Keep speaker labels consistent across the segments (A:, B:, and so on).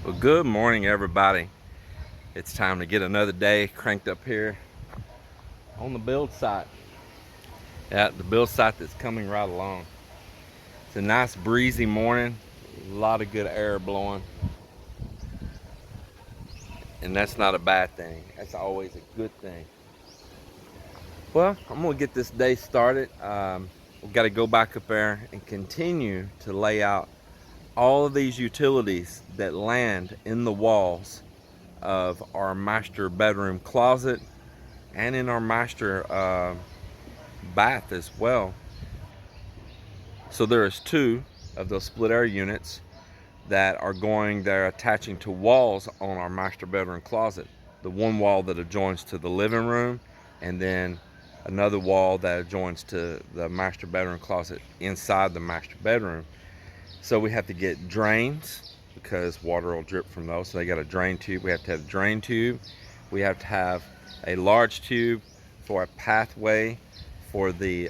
A: Well, good morning, everybody. It's time to get another day cranked up here on the build site. Yeah, the build site that's coming right along. It's a nice breezy morning, a lot of good air blowing, and that's not a bad thing. That's always a good thing. Well, I'm gonna get this day started. We've got to go back up there and continue to lay out all of these utilities that land in the walls of our master bedroom closet and in our master bath as well. So there is two of those split air units that they're attaching to walls on our master bedroom closet. The one wall that adjoins to the living room, and then another wall that adjoins to the master bedroom closet inside the master bedroom. So we have to get drains because water will drip from those. So they got a drain tube. We have to have a drain tube. We have to have a large tube for a pathway for the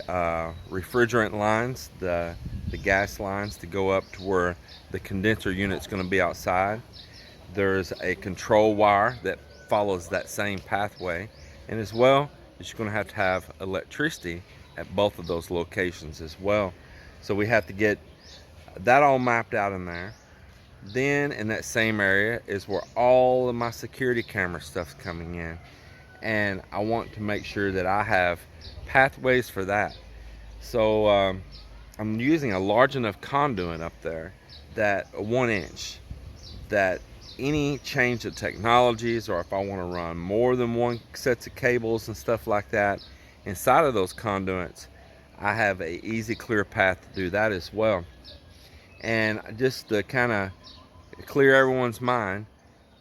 A: refrigerant lines, the gas lines to go up to where the condenser unit's going to be outside. There's a control wire that follows that same pathway, and as well, you're going to have electricity at both of those locations as well. So we have to get that all mapped out in there. Then in that same area is where all of my security camera stuff's coming in, and I want to make sure that I have pathways for that. So I'm using a large enough conduit up there, that 1 inch, that any change of technologies, or if I want to run more than one sets of cables and stuff like that inside of those conduits, I have a easy clear path to do that as well. And just to kind of clear everyone's mind,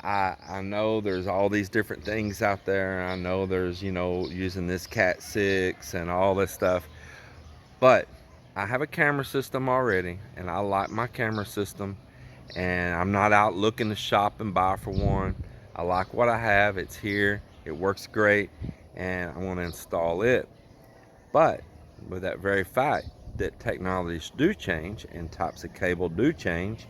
A: I know there's all these different things out there. I know there's, using this Cat 6 and all this stuff, but I have a camera system already, and I like my camera system, and I'm not out looking to shop and buy for one. I like what I have. It's here, it works great, and I want to install it. But with that very fact that technologies do change and types of cable do change,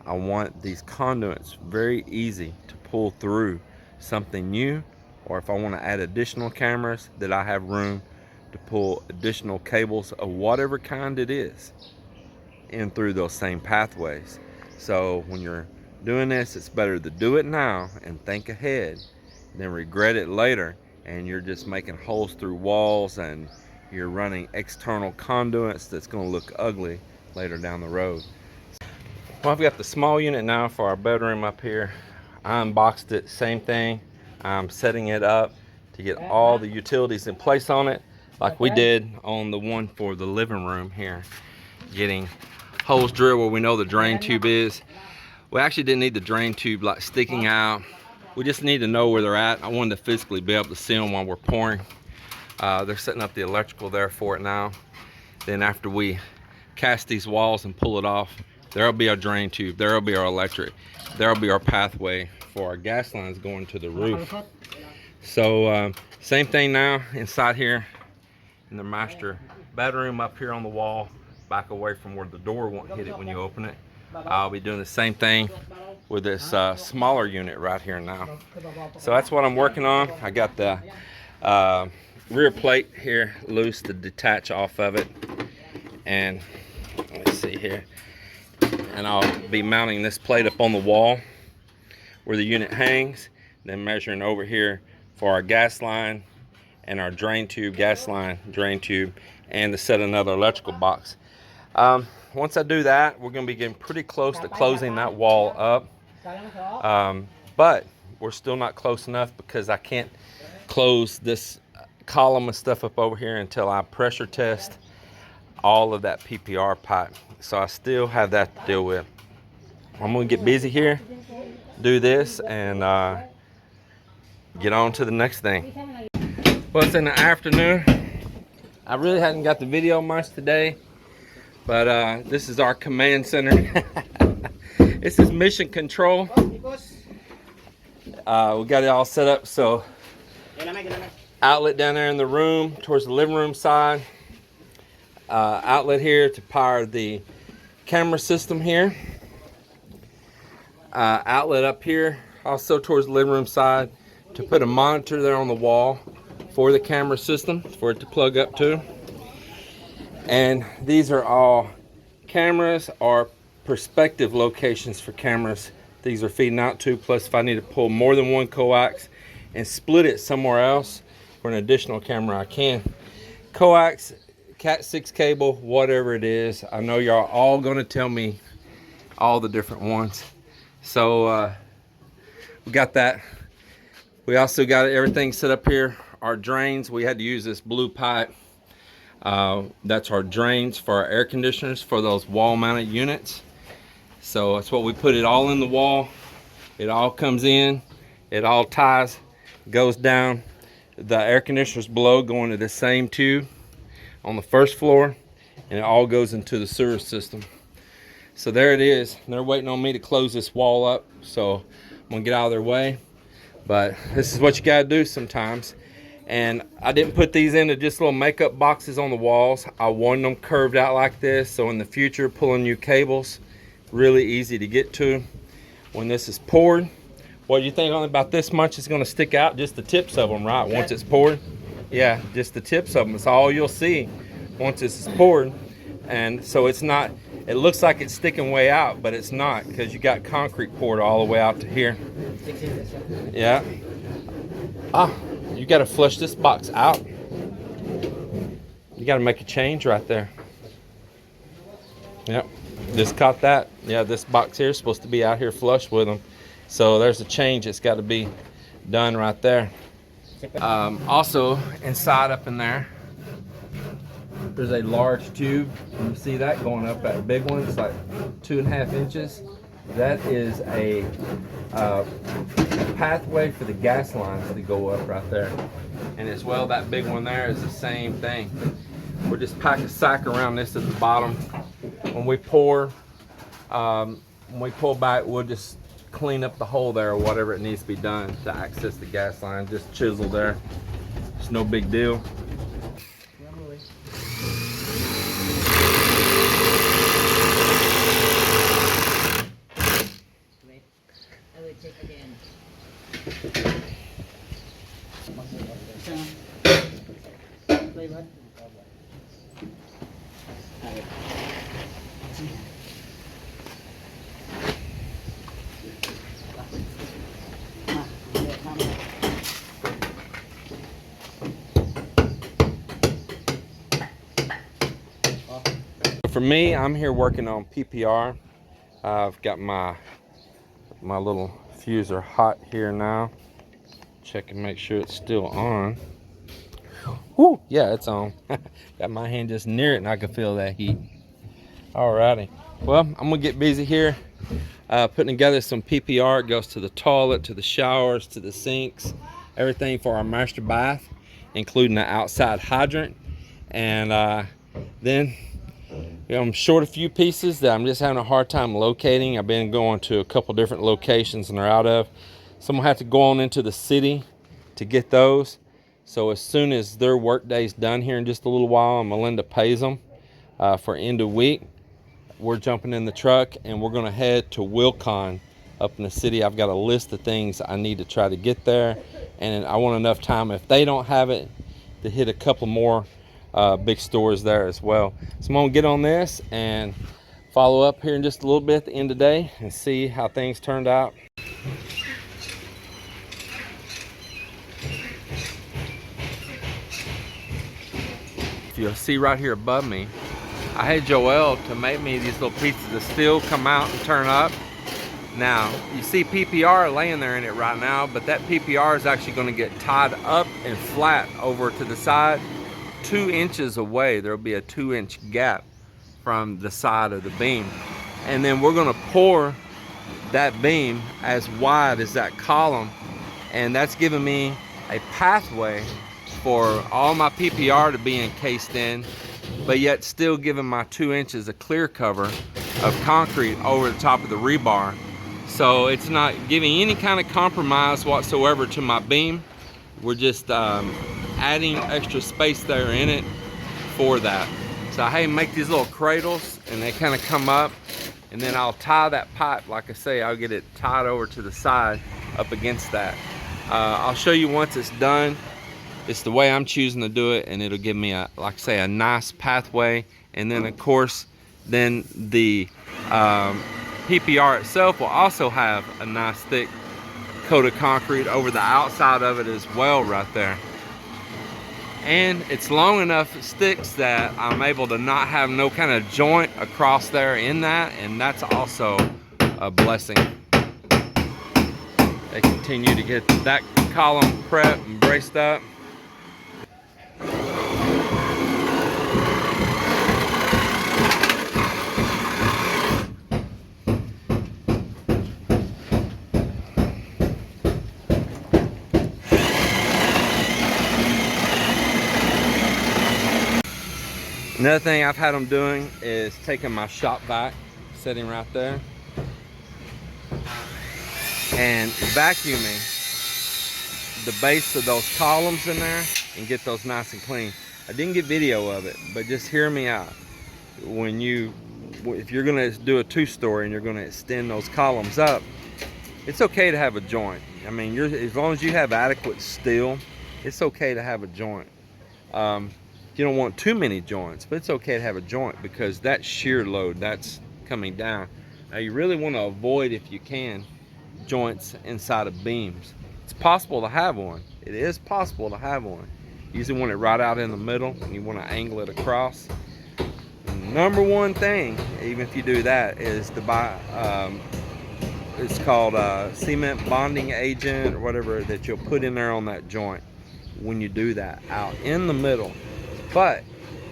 A: I want these conduits very easy to pull through something new, or if I want to add additional cameras, that I have room to pull additional cables of whatever kind it is in through those same pathways. So when you're doing this, it's better to do it now and think ahead than regret it later, and you're just making holes through walls and you're running external conduits that's going to look ugly later down the road. Well, I've got the small unit now for our bedroom up here. I unboxed it, same thing. I'm setting it up to get all the utilities in place on it, like we did on the one for the living room here. Getting holes drilled where we know the drain tube is. We actually didn't need the drain tube like sticking out. We just need to know where they're at. I wanted to physically be able to see them while we're pouring. They're setting up the electrical there for it now. Then after we cast these walls and pull it off, there'll be our drain tube, there'll be our electric, there'll be our pathway for our gas lines going to the roof. So same thing now inside here in the master bedroom up here on the wall, back away from where the door won't hit it when you open it. I'll be doing the same thing with this smaller unit right here now. So that's what I'm working on. I got the rear plate here loose to detach off of it, and let's see here, and I'll be mounting this plate up on the wall where the unit hangs, then measuring over here for our gas line and our drain tube, gas line, drain tube, and to set another electrical box. Once I do that, we're going to be getting pretty close to closing that wall up, but we're still not close enough because I can't close this column of stuff up over here until I pressure test all of that PPR pipe. So I still have that to deal with. I'm going to get busy here, do this, and get on to the next thing. Well, it's in the afternoon. I really hadn't got the video much today, but this is our command center. This is mission control. We got it all set up, so outlet down there in the room towards the living room side, outlet here to power the camera system here. outlet up here, also towards the living room side, to put a monitor there on the wall for the camera system, for it to plug up to. And these are all cameras or perspective locations for cameras these are feeding out to. Plus, if I need to pull more than one coax and split it somewhere else for an additional camera, I can. Coax, Cat 6 cable, whatever it is. I know y'all all gonna tell me all the different ones. So we got that. We also got everything set up here. Our drains, we had to use this blue pipe. That's our drains for our air conditioners for those wall mounted units. So that's what we put it all in the wall. It all comes in, it all ties, goes down. The air conditioners below go into the same tube on the first floor, and it all goes into the sewer system. So there it is. They're waiting on me to close this wall up, so I'm gonna get out of their way. But this is what you gotta do sometimes. And I didn't put these into just little makeup boxes on the walls. I wanted them curved out like this, so in the future, pulling new cables, really easy to get to. When this is poured, what do you think? Only about this much is gonna stick out, just the tips of them, right? Once it's poured, yeah, just the tips of them. It's all you'll see once this is poured. And so it's not, it looks like it's sticking way out, but it's not, because you got concrete poured all the way out to here. Yeah. You got to flush this box out. You got to make a change right there. Yep, just caught that. Yeah, this box here is supposed to be out here flush with them. So there's a change that's got to be done right there. Also, inside up in there, there's a large tube. You see that going up, that big one? It's like 2.5 inches. That is a pathway for the gas lines to go up right there. And as well, that big one there is the same thing. We'll just pack a sack around this at the bottom. When we pour back, we'll just clean up the hole there or whatever it needs to be done to access the gas line. Just chisel there. It's no big deal. For me, I'm here working on PPR. I've got my little fuser hot here now. Check and make sure it's still on. Whoo, yeah, it's on. Got my hand just near it and I can feel that heat. Alrighty, well, I'm gonna get busy here putting together some PPR. It goes to the toilet, to the showers, to the sinks, everything for our master bath, including the outside hydrant. And then I'm short a few pieces that I'm just having a hard time locating. I've been going to a couple different locations and they're out of. So I'm gonna have to go on into the city to get those. So as soon as their work day's done here in just a little while, and Melinda pays them for end of week, we're jumping in the truck and we're gonna head to Wilcon up in the city. I've got a list of things I need to try to get there, and I want enough time, if they don't have it, to hit a couple more big stores there as well. So I'm gonna get on this and follow up here in just a little bit at the end of the day and see how things turned out. If you'll see right here above me, I had Joel to make me these little pieces of steel come out and turn up. Now, you see PPR laying there in it right now, but that PPR is actually gonna get tied up and flat over to the side. 2 inches away, there'll be a 2-inch gap from the side of the beam. And then we're gonna pour that beam as wide as that column. And that's giving me a pathway for all my PPR to be encased in, but yet still giving my 2 inches of clear cover of concrete over the top of the rebar. So it's not giving any kind of compromise whatsoever to my beam. We're just adding extra space there in it for that. So I make these little cradles and they kind of come up and then I'll tie that pipe. Like I say, I'll get it tied over to the side up against that. I'll show you once it's done. It's the way I'm choosing to do it, and it'll give me a, like I say, a nice pathway. And then of course, then the PPR itself will also have a nice thick coat of concrete over the outside of it as well right there. And it's long enough, it sticks, that I'm able to not have no kind of joint across there in that, and that's also a blessing. They continue to get that column prepped and braced up. Another thing I've had them doing is taking my shop vac, sitting right there, and vacuuming the base of those columns in there and get those nice and clean. I didn't get video of it, but just hear me out. If you're gonna do a 2-story and you're gonna extend those columns up, it's okay to have a joint. I mean, as long as you have adequate steel, it's okay to have a joint. You don't want too many joints, but it's okay to have a joint because that shear load that's coming down. Now you really want to avoid, if you can, joints inside of beams. It's possible to have one. It is possible to have one. You usually want it right out in the middle, and you want to angle it across. Number one thing, even if you do that, is to buy, it's called cement bonding agent or whatever that you'll put in there on that joint when you do that, out in the middle. But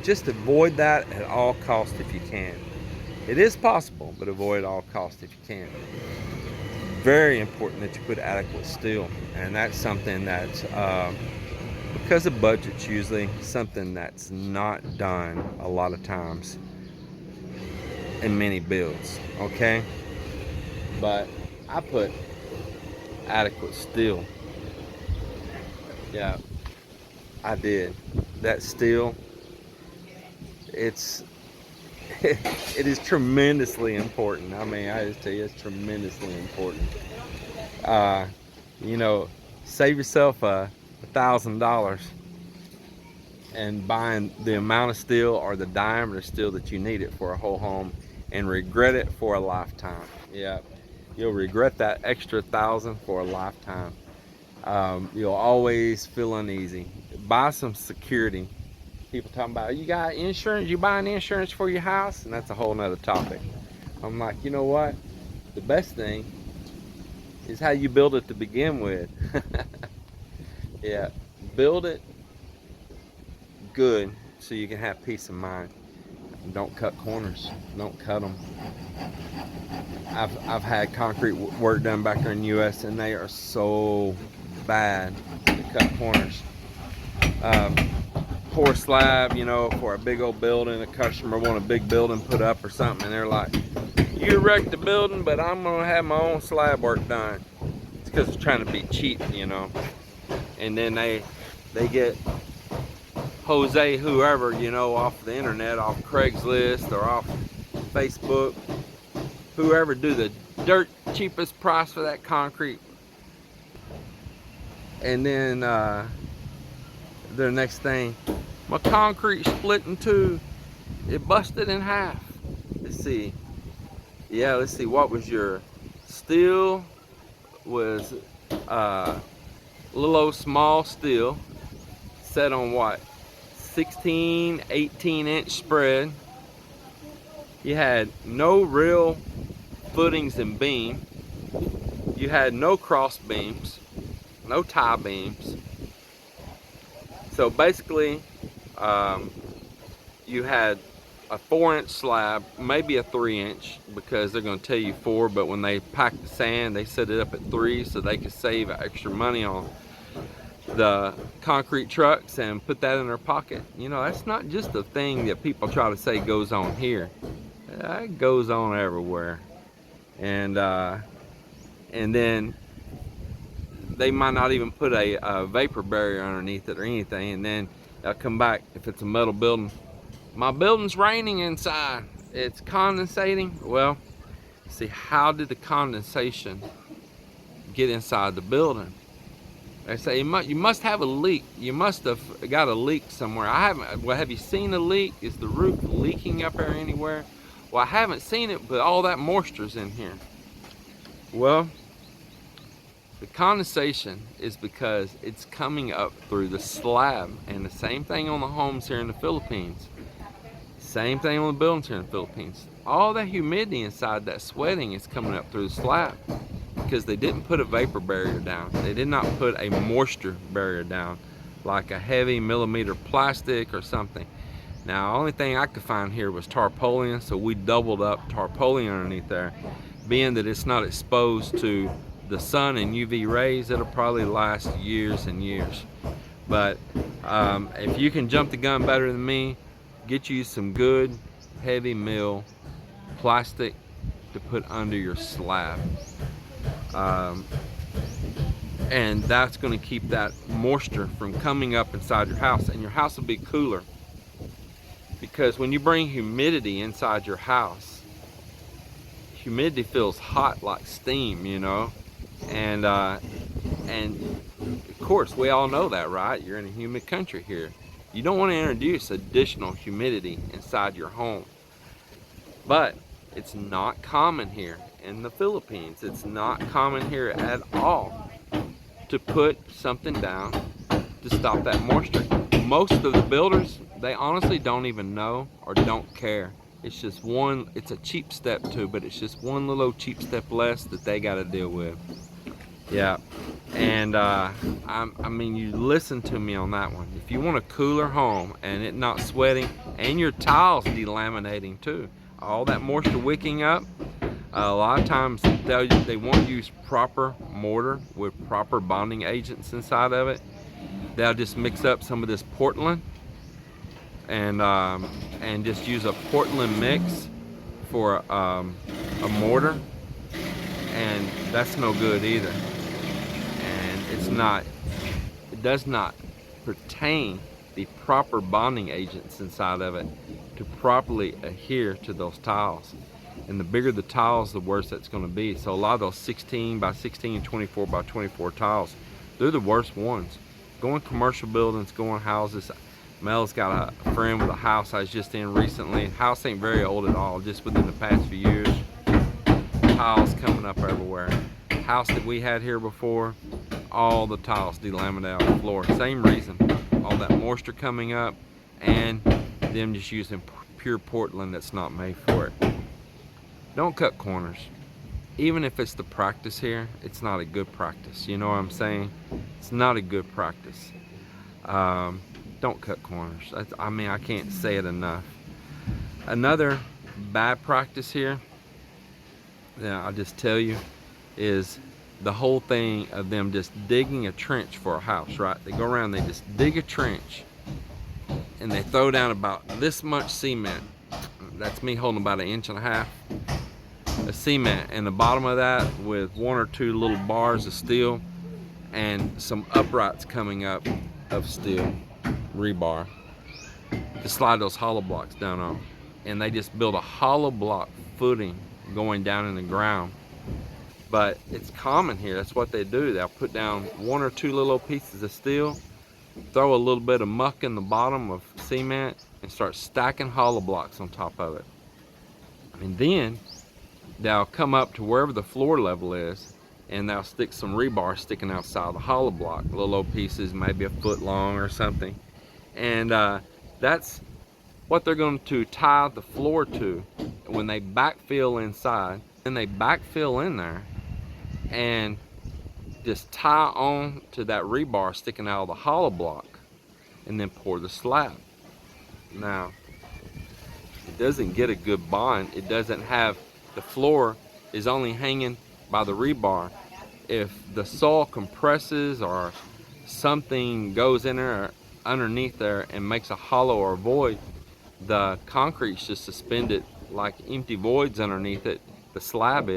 A: just avoid that at all costs if you can. It is possible, but avoid all costs if you can. Very important that you put adequate steel, and that's something that's because of budget's usually something that's not done a lot of times in many builds. Okay, but I put adequate steel. Yeah, I did. That steel, it is tremendously important. I mean, I just tell you, it's tremendously important. You know, save yourself $1,000 and buying the amount of steel or the diameter steel that you need it for a whole home, and regret it for a lifetime. Yeah, you'll regret that extra $1,000 for a lifetime. You'll always feel uneasy. Buy some security. People talking about, you got insurance, you buying insurance for your house, and that's a whole nother topic. I'm like, you know what? The best thing is how you build it to begin with. Yeah, build it good so you can have peace of mind. And don't cut corners. Don't cut them. I've had concrete work done back here in the U.S. and they are so bad to cut corners. Pour slab, you know, for a big old building. A customer want a big building put up or something, and they're like, you wrecked the building, but I'm gonna have my own slab work done. It's because they're trying to be cheap, you know. And then they get Jose whoever, you know, off the internet, off Craigslist or off Facebook, whoever, do the dirt cheapest price for that concrete. And then the next thing, my concrete split in two, it busted in half. Let's see, yeah, let's see, what was your steel? Was little old small steel, set on what, 16, 18-inch spread. You had no real footings and beam. You had no cross beams, no tie beams. So basically, you had a 4-inch slab, maybe a 3-inch, because they're going to tell you 4, but when they pack the sand, they set it up at 3 so they could save extra money on the concrete trucks and put that in their pocket. You know, that's not just a thing that people try to say goes on here. It goes on everywhere. And then they might not even put a vapor barrier underneath it or anything, and then they'll come back, if it's a metal building, my building's raining inside, it's condensating. Well, See, how did the condensation get inside the building? They say you must have a leak. You must have got a leak somewhere. I haven't. Well, have you seen a leak? Is the roof leaking up there anywhere? Well, I haven't seen it, but all that moisture's in here. Well, the condensation is because it's coming up through the slab, and the same thing on the homes here in the Philippines. Same thing on the buildings here in the Philippines. All that humidity inside that sweating is coming up through the slab, because they didn't put a vapor barrier down. They did not put a moisture barrier down, like a heavy millimeter plastic or something. Now, the only thing I could find here was tarpaulin, so we doubled up tarpaulin underneath there. Being that it's not exposed to the sun and UV rays, it'll probably last years and years. But if you can jump the gun better than me, get you some good heavy mill plastic to put under your slab. And that's going to keep that moisture from coming up inside your house, and your house will be cooler. Because when you bring humidity inside your house, humidity feels hot like steam, you know, and of course we all know that, right? You're in a humid country here. You don't want to introduce additional humidity inside your home. But it's not common here in the Philippines. It's not common here at all to put something down to stop that moisture. Most of the builders, they honestly don't even know or don't care. It's just one, it's a cheap step too, but it's just one little cheap step less that they got to deal with. Yeah, and I mean, you listen to me on that one. If you want a cooler home and it not sweating, and your tiles delaminating too, all that moisture wicking up, a lot of times they won't use proper mortar with proper bonding agents inside of it. They'll just mix up some of this Portland and just use a Portland mix for a mortar, and that's no good either. And it does not pertain the proper bonding agents inside of it to properly adhere to those tiles. And the bigger the tiles, the worse that's going to be. So a lot of those 16 by 16 and 24 by 24 tiles, they're the worst ones. Going commercial buildings, going houses. Mel's got a friend with a house I was just in recently. The house ain't very old at all, just within the past few years. Tiles coming up everywhere. House that we had here before, all the tiles delaminated off the floor. Same reason. All that moisture coming up, and them just using pure Portland that's not made for it. Don't cut corners. Even if it's the practice here, it's not a good practice. You know what I'm saying? It's not a good practice. Don't cut corners. I mean, I can't say it enough. Another bad practice here, I'll just tell you, is the whole thing of them just digging a trench for a house, right? They go around, they just dig a trench, and they throw down about this much cement. That's me holding about 1.5 inches of cement, and the bottom of that with 1 or 2 little bars of steel and some uprights coming up of steel rebar to slide those hollow blocks down on. And they just build a hollow block footing going down in the ground. But it's common here, that's what they do. They'll put down 1 or 2 little pieces of steel, throw a little bit of muck in the bottom of cement, and start stacking hollow blocks on top of it. And then they'll come up to wherever the floor level is, and they'll stick some rebar sticking outside the hollow block, little old pieces, maybe 1 foot long or something. And that's what they're going to tie the floor to when they backfill inside. Then they backfill in there and just tie on to that rebar sticking out of the hollow block, and then pour the slab. Now, it doesn't get a good bond. It doesn't have, the floor is only hanging by the rebar. If the soil compresses or something goes in there underneath there and makes a hollow or a void, the concrete's just suspended like empty voids underneath it. The slab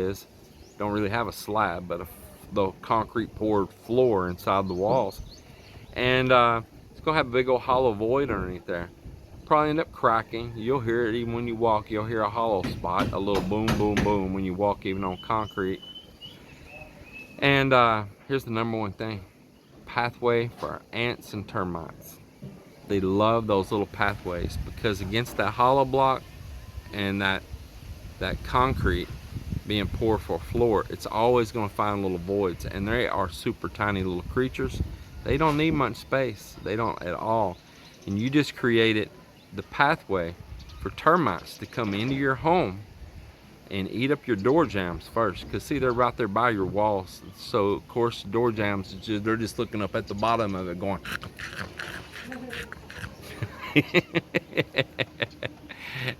A: don't really have a slab, but the concrete poured floor inside the walls. And it's gonna have a big old hollow void underneath there. probably end up cracking. You'll hear it even when you walk. You'll hear a hollow spot, a little boom, boom, boom when you walk even on concrete. And here's the number one thing. Pathway for ants and termites. They love those little pathways because against that hollow block and that concrete being poured for a floor, it's always going to find little voids, and they are super tiny little creatures. They don't need much space. They don't at all. And you just created the pathway for termites to come into your home and eat up your door jambs first, because see, they're right there by your walls. So of course door jambs, they're just looking up at the bottom of it going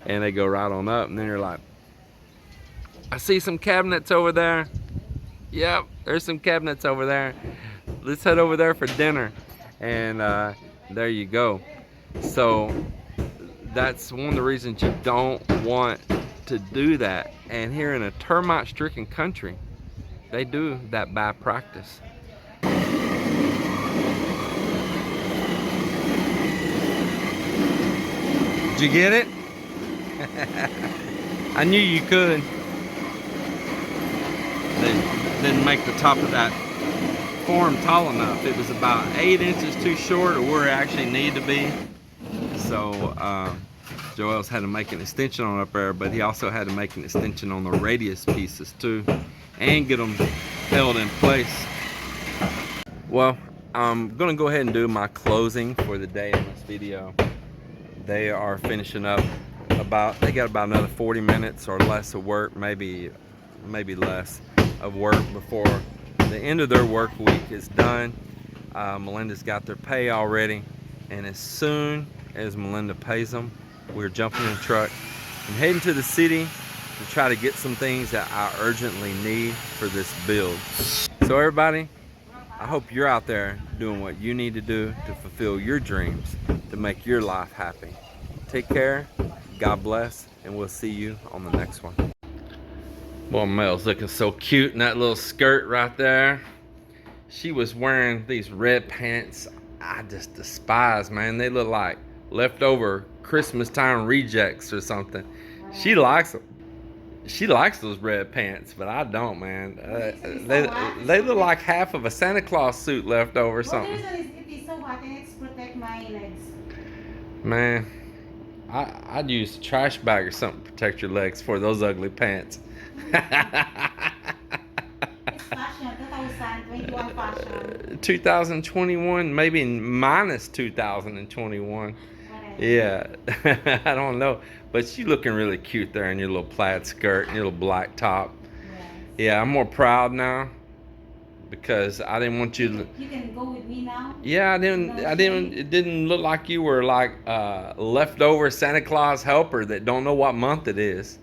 A: and they go right on up, and then you're like, I see some cabinets over there. Yep, there's some cabinets over there. Let's head over there for dinner. And there you go. So that's one of the reasons you don't want to do that. And here in a termite stricken country, they do that bad practice. Did you get it? I knew you could. They didn't make the top of that form tall enough. It was about 8 inches too short of where it actually needed to be. So Joel's had to make an extension on up there, but he also had to make an extension on the radius pieces too, and get them held in place. Well, I'm gonna go ahead and do my closing for the day in this video. They are finishing up they got about another 40 minutes or less of work, maybe less of work before the end of their work week is done. Melinda's got their pay already, and as soon as Melinda pays them, we're jumping in the truck and heading to the city to try to get some things that I urgently need for this build. So everybody, I hope you're out there doing what you need to do to fulfill your dreams, to make your life happy. Take care, God bless, and we'll see you on the next one. Boy, Mel's looking so cute in that little skirt right there. She was wearing these red pants I just despise, man. They look like leftover Christmas time rejects or something. She likes them. She likes those red pants, but I don't, man. They look like half of a Santa Claus suit left over or something.
B: It is so hot and it's protect my legs.
A: Man, I'd use a trash bag or something to protect your legs for those ugly pants.
B: It's fashion, 2021 fashion.
A: 2021, maybe minus 2021. Yeah, I don't know. But you looking really cute there in your little plaid skirt and your little black top.
B: Yes.
A: Yeah, I'm more proud now because I didn't want you to.
B: You can go with me now?
A: Yeah, I didn't. It didn't look like you were like leftover Santa Claus helper that don't know what month it is.